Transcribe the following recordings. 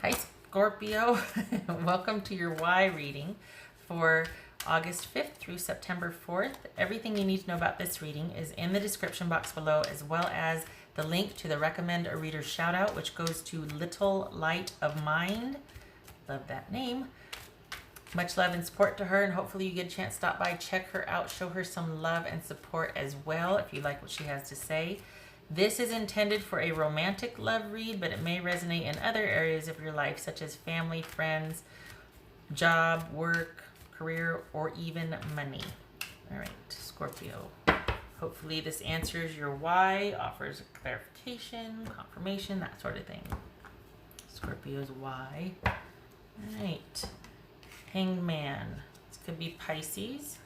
Hi Scorpio, welcome to your Y reading for August 5th through September 4th. Everything you need to know about this reading is in the description box below, as well as the link to the recommend a reader shout out, which goes to Little Light of Mind. Love that name. Much love and support to her, and hopefully you get a chance to stop by, check her out, show her some love and support as well if you like what she has to say. This is intended for a romantic love read, but it may resonate in other areas of your life, such as family, friends, job, work, career, or even money. All right, Scorpio. Hopefully this answers your why, offers clarification, confirmation, that sort of thing. Scorpio's why. All right. Hanged Man. This could be Pisces.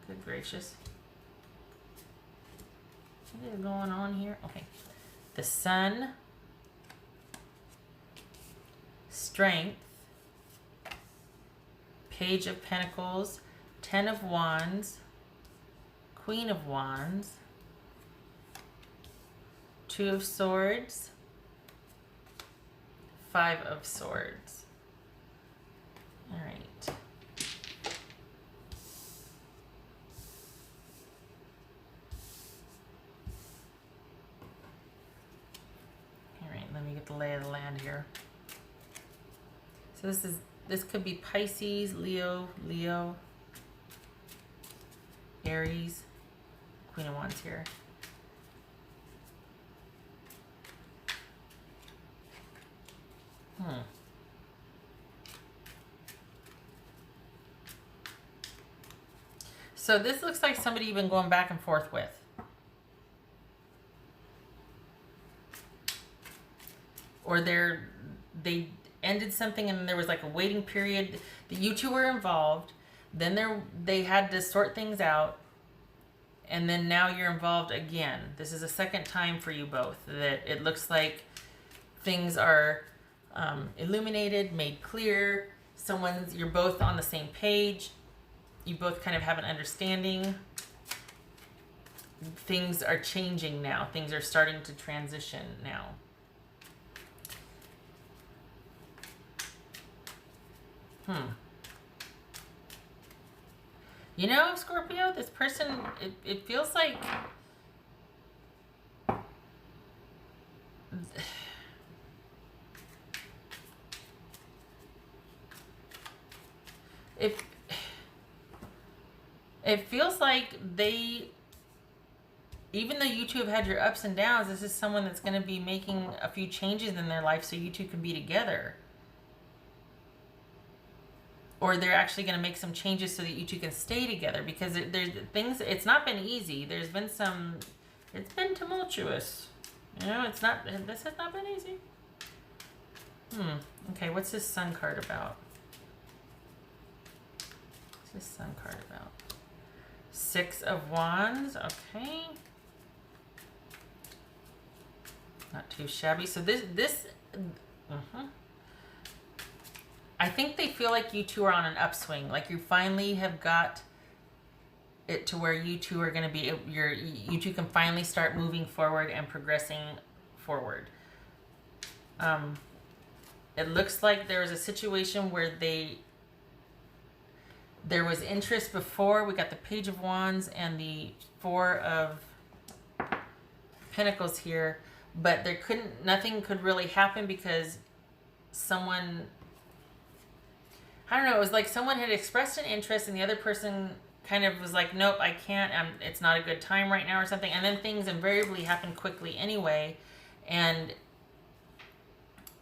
Good gracious. What is going on here? Okay. The Sun. Strength. Page of Pentacles. 10 of Wands. Queen of Wands. 2 of Swords. 5 of Swords. All right. Let me get the lay of the land here. So this could be Pisces, Leo, Aries, Queen of Wands here. So this looks like somebody you've been going back and forth with. Or they ended something and there was like a waiting period. You two were involved. Then they had to sort things out. And then now you're involved again. This is a second time for you both that it looks like things are illuminated, made clear. You're both on the same page. You both kind of have an understanding. Things are changing now. Things are starting to transition now. You know, Scorpio, this person, it feels like it feels like even though you two have had your ups and downs, this is someone that's going to be making a few changes in their life so you two can be together. Or they're actually going to make some changes so that you two can stay together, because there's things, it's not been easy. There's been it's been tumultuous. You know, this has not been easy. Okay, what's this Sun card about? What's this Sun card about? 6 of Wands, okay. Not too shabby. So I think they feel like you two are on an upswing. Like you finally have got it to where you two are going to be, you two can finally start moving forward and progressing forward. It looks like there was a situation where there was interest before. We got the Page of Wands and the 4 of Pentacles here, but nothing could really happen because someone, I don't know, it was like someone had expressed an interest and the other person kind of was like, nope, I can't, it's not a good time right now or something. And then things invariably happen quickly anyway. And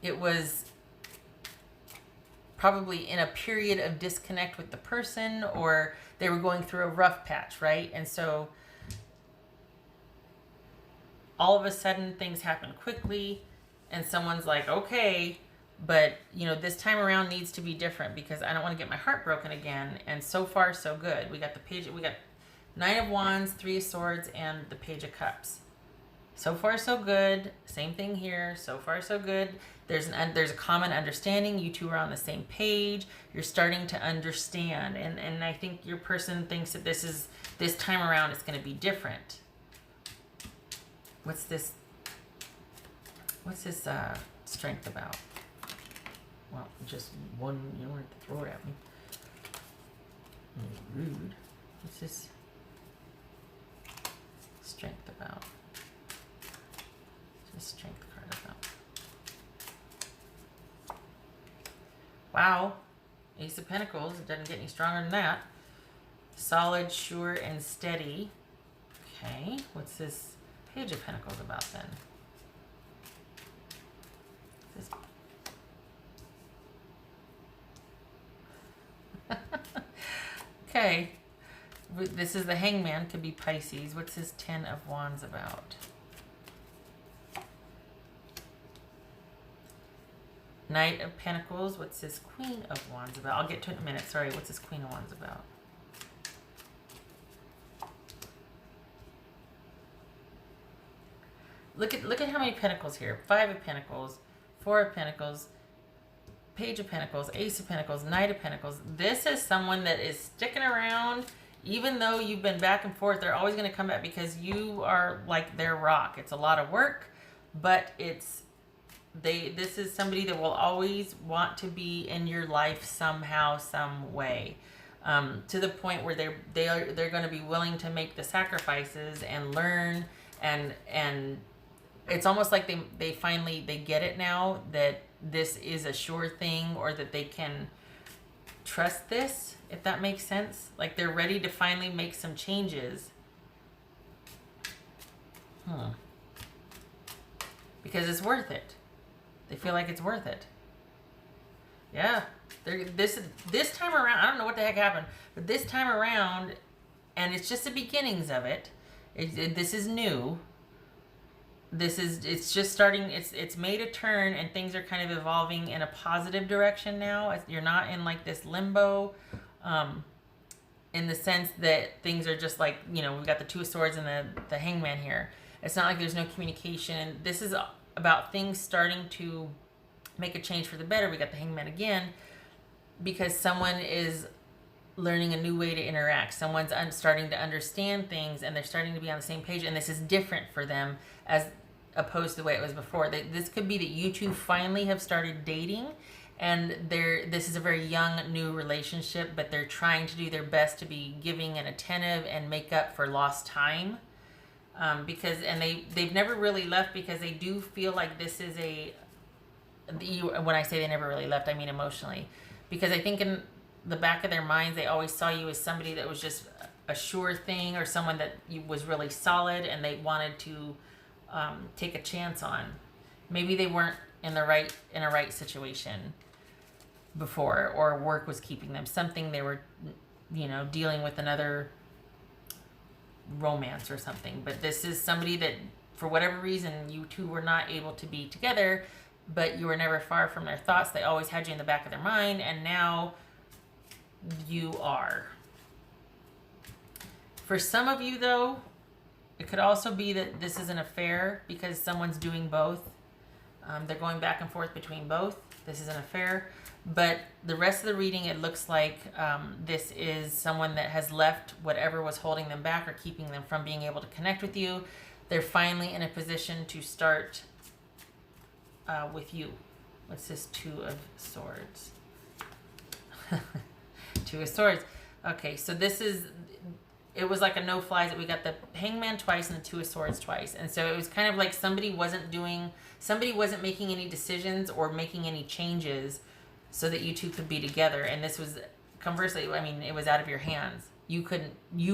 it was probably in a period of disconnect with the person, or they were going through a rough patch, right? And so all of a sudden things happen quickly and someone's like, okay, but, you know, this time around needs to be different because I don't want to get my heart broken again. And so far, so good. We got 9 of Wands, 3 of Swords, and the Page of Cups. So far, so good. Same thing here. So far, so good. There's a common understanding. You two are on the same page. You're starting to understand. And I think your person thinks that this time around it's going to be different. What's this strength about? Well, just one, you don't have to throw it at me. Rude. What's this strength about? What's this strength card about? Wow. Ace of Pentacles. It doesn't get any stronger than that. Solid, sure, and steady. Okay. What's this Page of Pentacles about then? Okay. This is the Hangman. Could be Pisces. What's this Ten of Wands about? Knight of Pentacles. What's this Queen of Wands about? I'll get to it in a minute. Sorry. What's this Queen of Wands about? Look at how many Pentacles here. 5 of Pentacles, 4 of Pentacles, Page of Pentacles, Ace of Pentacles, Knight of Pentacles. This is someone that is sticking around. Even though you've been back and forth, they're always going to come back because you are like their rock. It's a lot of work, but this is somebody that will always want to be in your life somehow, some way. To the point where they're going to be willing to make the sacrifices and learn, and it's almost like they finally get it now that this is a sure thing, or that they can trust this, if that makes sense. Like they're ready to finally make some changes. Because it's worth it. They feel like it's worth it. Yeah. This time around, I don't know what the heck happened, but this time around, and it's just the beginnings of it. This is new. It's just starting, it's made a turn, and things are kind of evolving in a positive direction now. You're not in like this limbo, in the sense that things are just like, we've got the Two of Swords and the Hangman here. It's not like there's no communication. This is about things starting to make a change for the better. We got the Hangman again, because someone is learning a new way to interact. Someone's starting to understand things, and they're starting to be on the same page, and this is different for them as opposed to the way it was before. This could be that you two finally have started dating, and this is a very young new relationship, but they're trying to do their best to be giving and attentive and make up for lost time, because they've never really left, because they do feel like this is when I say they never really left, I mean emotionally, because I think in the back of their minds they always saw you as somebody that was just a sure thing, or someone that was really solid, and they wanted to take a chance on. Maybe they weren't in a right situation before, or work was keeping them, something they were dealing with, another romance or something. But this is somebody that for whatever reason you two were not able to be together, but you were never far from their thoughts. They always had you in the back of their mind, and now you are. For some of you though, it could also be that this is an affair, because someone's doing both. They're going back and forth between both. This is an affair. But the rest of the reading, it looks like this is someone that has left whatever was holding them back or keeping them from being able to connect with you. They're finally in a position to start with you. What's this Two of Swords? Two of Swords. Okay, so it was like a no-flies. We got the Hangman twice and the Two of Swords twice. And so it was kind of like somebody wasn't making any decisions or making any changes so that you two could be together. And this was, conversely, it was out of your hands. You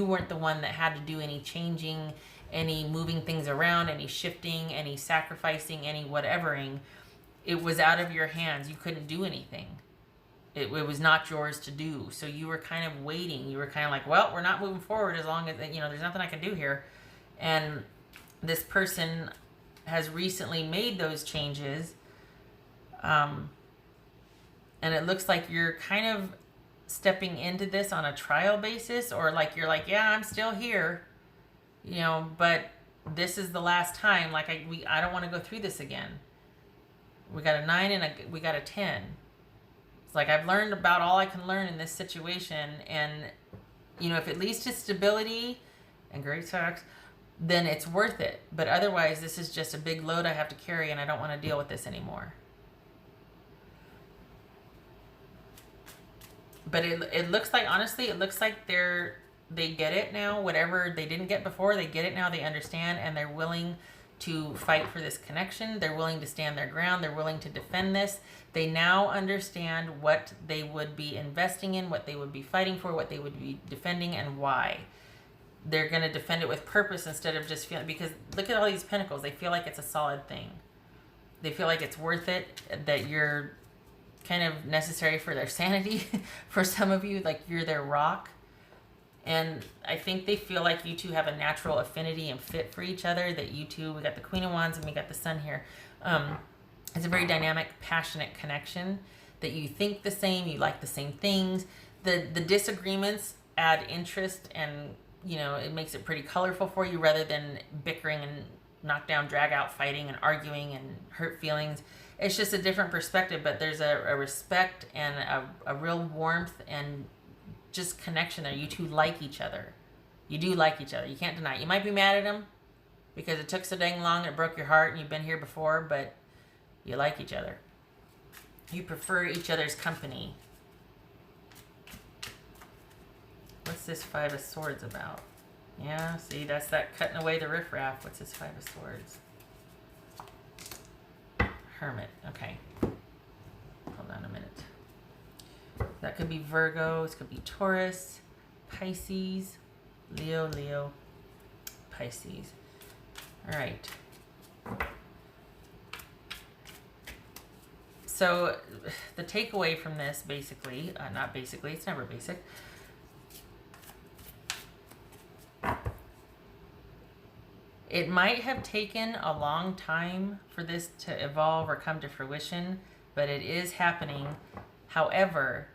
weren't the one that had to do any changing, any moving things around, any shifting, any sacrificing, any whatevering. It was out of your hands. You couldn't do anything. It was not yours to do. So you were kind of waiting. You were kind of like, well, we're not moving forward as long as, there's nothing I can do here. And this person has recently made those changes. And it looks like you're kind of stepping into this on a trial basis, or like you're like, yeah, I'm still here, but this is the last time. Like I don't want to go through this again. We got a 9 and we got a 10. Like, I've learned about all I can learn in this situation, and if it leads to stability and great sex, then it's worth it. But otherwise, this is just a big load I have to carry, and I don't want to deal with this anymore. But it looks like, honestly, it looks like they get it now. Whatever they didn't get before, they get it now. They understand, and they're willing to fight for this connection. They're willing to stand their ground. They're willing to defend this. They now understand what they would be investing in, what they would be fighting for, what they would be defending, and why. They're going to defend it with purpose instead of just feeling, because look at all these pentacles. They feel like it's a solid thing. They feel like it's worth it, that you're kind of necessary for their sanity. For some of you, like you're their rock. And I think they feel like you two have a natural affinity and fit for each other, that you two, we got the Queen of Wands and we got the Sun here. It's a very dynamic, passionate connection, that you think the same, you like the same things. The disagreements add interest, and you know, it makes it pretty colorful for you, rather than bickering and knock down, drag out, fighting and arguing and hurt feelings. It's just a different perspective, but there's a respect and a real warmth and just connection there. You two like each other. You do like each other. You can't deny it. You might be mad at them because it took so dang long, it broke your heart, and you've been here before, but you like each other. You prefer each other's company. What's this Five of Swords about? Yeah, see, that's that cutting away the riffraff. What's this Five of Swords? Hermit. Okay. Hold on a minute. That could be Virgo. This could be Taurus, Pisces, Leo, Pisces. All right. So the takeaway from this, basically, not basically, it's never basic. It might have taken a long time for this to evolve or come to fruition, but it is happening. However,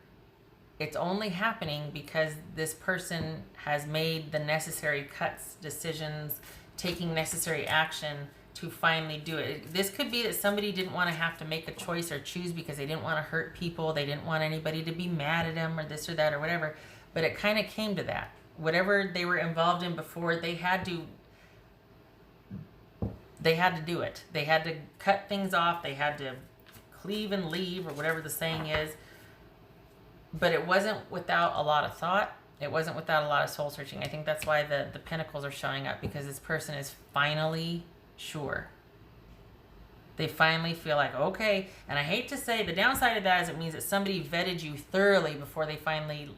it's only happening because this person has made the necessary cuts, decisions, taking necessary action to finally do it. This could be that somebody didn't want to have to make a choice or choose because they didn't want to hurt people. They didn't want anybody to be mad at them or this or that or whatever. But it kind of came to that. Whatever they were involved in before, they had to do it. They had to cut things off. They had to cleave and leave, or whatever the saying is. But it wasn't without a lot of thought. It wasn't without a lot of soul searching. I think that's why the pentacles are showing up, because this person is finally sure. They finally feel like, okay. And I hate to say, the downside of that is it means that somebody vetted you thoroughly before they finally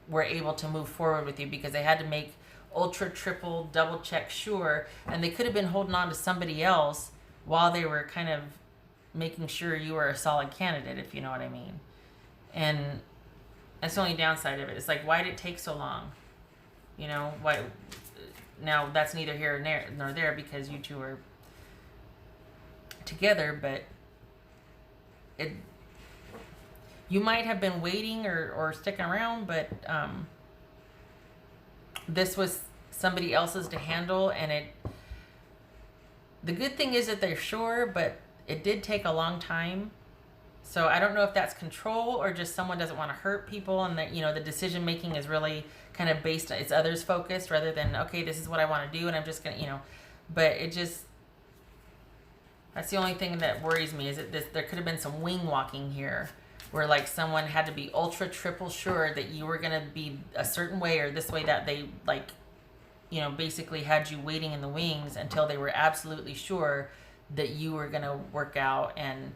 were able to move forward with you, because they had to make ultra, triple, double check sure, and they could have been holding on to somebody else while they were kind of making sure you were a solid candidate, if you know what I mean. And that's the only downside of it. It's like, why did it take so long? You know, why? Now that's neither here nor there, because you two are together, but you might have been waiting or sticking around, but this was somebody else's to handle, and the good thing is that they're sure, but it did take a long time. So I don't know if that's control or just someone doesn't want to hurt people, and that, you know, the decision making is really kind of based on, it's others focused rather than, okay, this is what I want to do and I'm just gonna, you know. But it just, that's the only thing that worries me, is that there could have been some wing walking here, where like someone had to be ultra triple sure that you were going to be a certain way or this way, that they, like, you know, basically had you waiting in the wings until they were absolutely sure that you were going to work out and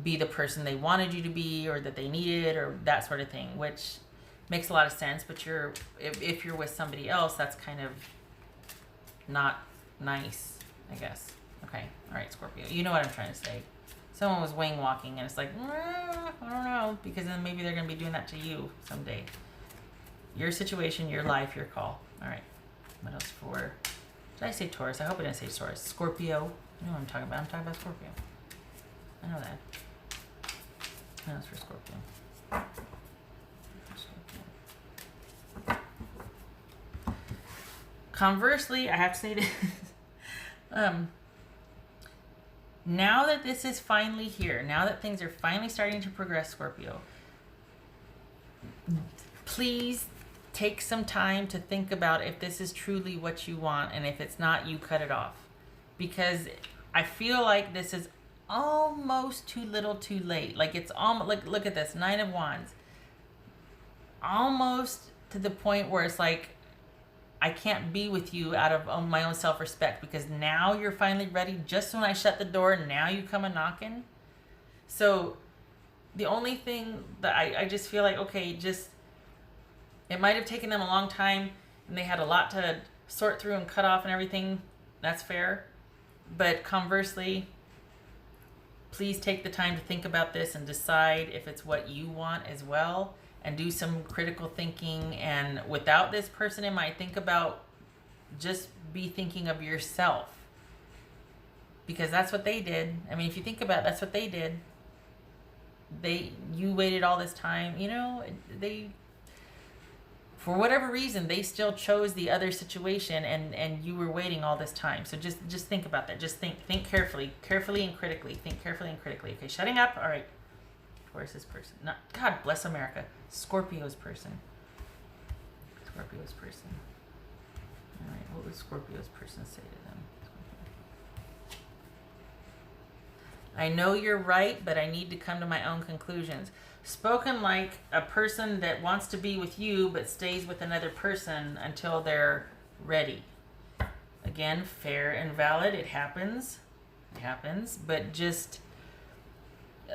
be the person they wanted you to be, or that they needed, or that sort of thing, which makes a lot of sense. But if you're with somebody else, that's kind of not nice, I guess. Okay. All right, Scorpio. You know what I'm trying to say. Someone was wing walking, and it's like, I don't know, because then maybe they're going to be doing that to you someday. Your situation, your life, your call. All right. What else for? Did I say Taurus? I hope I didn't say Taurus. Scorpio. You know what I'm talking about. I'm talking about Scorpio. I know that. What else for Scorpio? Conversely, I have to say this. Now that this is finally here, now that things are finally starting to progress, Scorpio, please take some time to think about if this is truly what you want, and if it's not, you cut it off. Because I feel like this is almost too little too late. Like it's almost like, look at this, 9 of Wands. Almost to the point where it's like, I can't be with you out of my own self-respect, because now you're finally ready. Just when I shut the door, now you come a knocking. So the only thing that I just feel like, okay, just, it might have taken them a long time and they had a lot to sort through and cut off and everything. That's fair. But conversely, please take the time to think about this and decide if it's what you want as well, and do some critical thinking. And without this person in mind, think about, just be thinking of yourself, because that's what they did. I mean, if you think about it, that's what they did. You waited all this time, you know, for whatever reason, they still chose the other situation, and you were waiting all this time. So just think about that. Just think carefully and critically. Think carefully and critically. Okay, shutting up. All right. Where's this person? Not, God bless America. Scorpio's person. Scorpio's person. All right, what would Scorpio's person say to them? I know you're right, but I need to come to my own conclusions. Spoken like a person that wants to be with you but stays with another person until they're ready. Again, fair and valid. It happens. It happens. But just,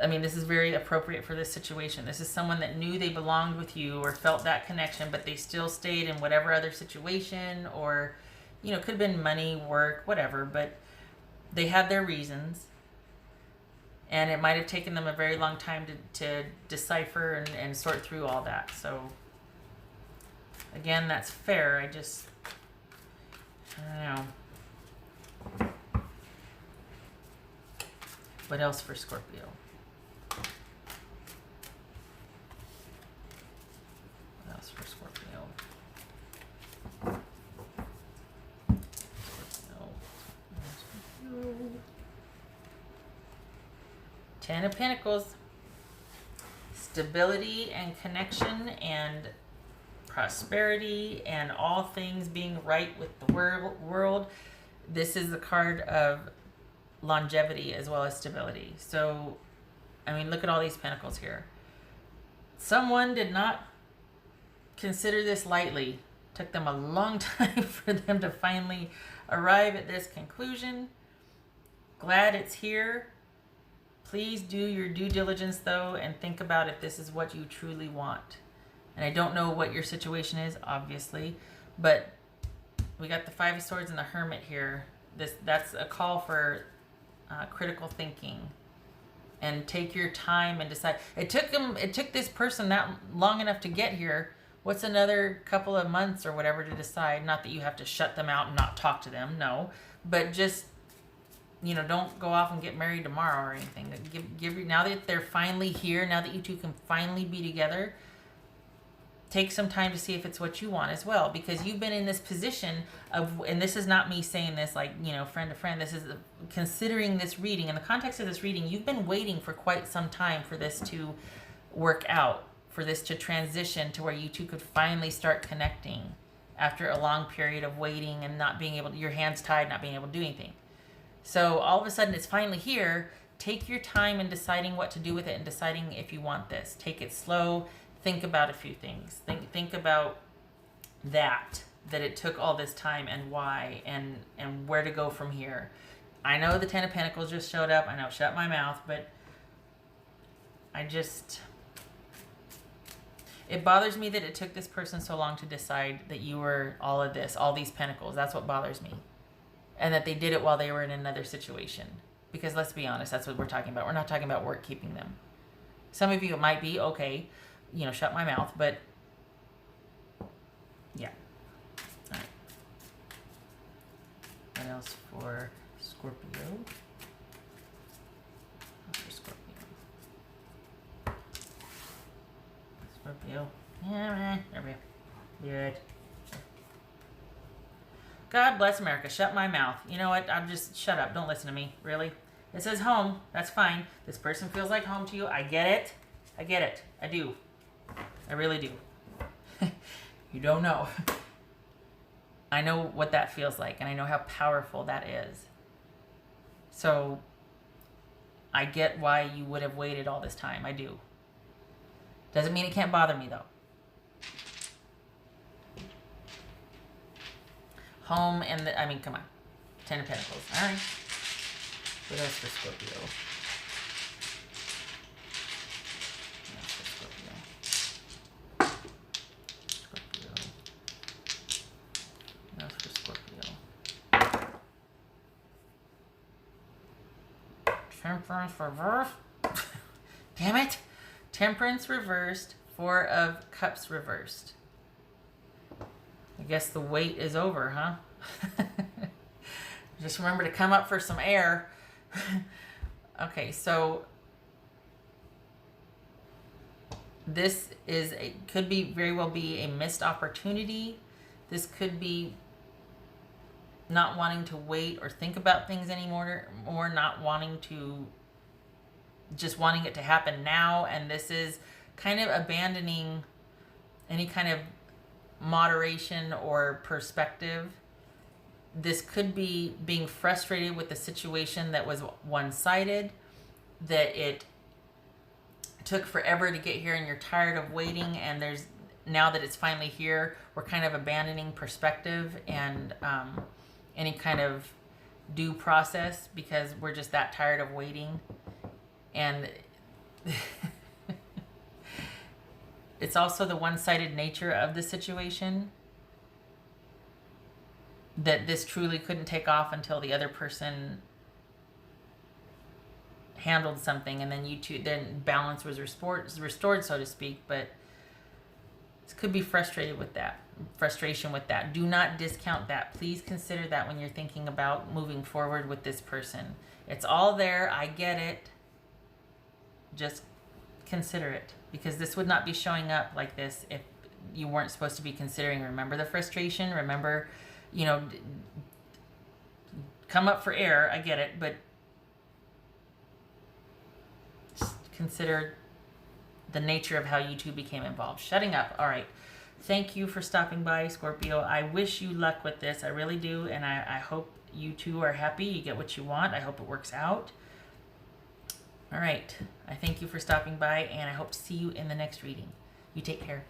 I mean, this is very appropriate for this situation. This is someone that knew they belonged with you or felt that connection, but they still stayed in whatever other situation, or, you know, could have been money, work, whatever, but they had their reasons. And it might have taken them a very long time to decipher and sort through all that. So, again, that's fair. I don't know. What else for Scorpio? What else for Scorpio? Scorpio. 10 of Pentacles. Stability and connection and prosperity and all things being right with the world. This is the card of longevity as well as stability. So, I mean, look at all these pentacles here. Someone did not consider this lightly. Took them a long time for them to finally arrive at this conclusion. Glad it's here. Please do your due diligence, though, and think about if this is what you truly want. And I don't know what your situation is, obviously, but we got the 5 of Swords and the Hermit here. That's a call for critical thinking, and take your time and decide. It took this person that long enough to get here. What's another couple of months or whatever to decide? Not that you have to shut them out and not talk to them, no, but just, you know, don't go off and get married tomorrow or anything. Now that they're finally here, now that you two can finally be together, take some time to see if it's what you want as well, because you've been in this position of, and this is not me saying this like, you know, friend to friend, this is considering this reading, in the context of this reading, you've been waiting for quite some time for this to work out, for this to transition to where you two could finally start connecting after a long period of waiting and not being able to, your hands tied, not being able to do anything. So all of a sudden it's finally here. Take your time in deciding what to do with it and deciding if you want this. Take it slow. Think about a few things. Think about that it took all this time and why, and where to go from here. I know the 10 of Pentacles just showed up. I know, shut my mouth, but it bothers me that it took this person so long to decide that you were all of this, all these pentacles. That's what bothers me. And that they did it while they were in another situation. Because let's be honest, that's what we're talking about. We're not talking about work keeping them. Some of you, it might be, okay, you know, shut my mouth, but yeah. All right. What else for Scorpio? What's for Scorpio? Scorpio. Yeah, there we go. Good. God bless America. Shut my mouth. You know what? I'm just, shut up. Don't listen to me. Really? This is home. That's fine. This person feels like home to you. I get it. I get it. I do. I really do. You don't know. I know what that feels like, and I know how powerful that is. So I get why you would have waited all this time. I do. Doesn't mean it can't bother me, though. Home and I mean, come on. 10 of Pentacles. All right. What else for Scorpio? What else for Scorpio? Scorpio. What else for Scorpio? Temperance reversed. Damn it. Temperance reversed. 4 of Cups reversed. I guess the wait is over, huh? Just remember to come up for some air. Okay, so this is could be very well be a missed opportunity. This could be not wanting to wait or think about things anymore, or not wanting to, just wanting it to happen now. And this is kind of abandoning any kind of moderation or perspective. This could be being frustrated with the situation that was one-sided, that it took forever to get here and you're tired of waiting, and there's, now that it's finally here, we're kind of abandoning perspective and any kind of due process because we're just that tired of waiting. And it's also the one-sided nature of the situation, that this truly couldn't take off until the other person handled something, and then you two, then balance was restored, so to speak. But this could be frustration with that. Do not discount that. Please consider that when you're thinking about moving forward with this person. It's all there. I get it. Just consider it, because this would not be showing up like this if you weren't supposed to be considering. Remember the frustration. Remember, you know, come up for air. I get it, but just consider the nature of how you two became involved. Shutting up. All right. Thank you for stopping by, Scorpio. I wish you luck with this. I really do. And I hope you two are happy. You get what you want. I hope it works out. All right. I thank you for stopping by, and I hope to see you in the next reading. You take care.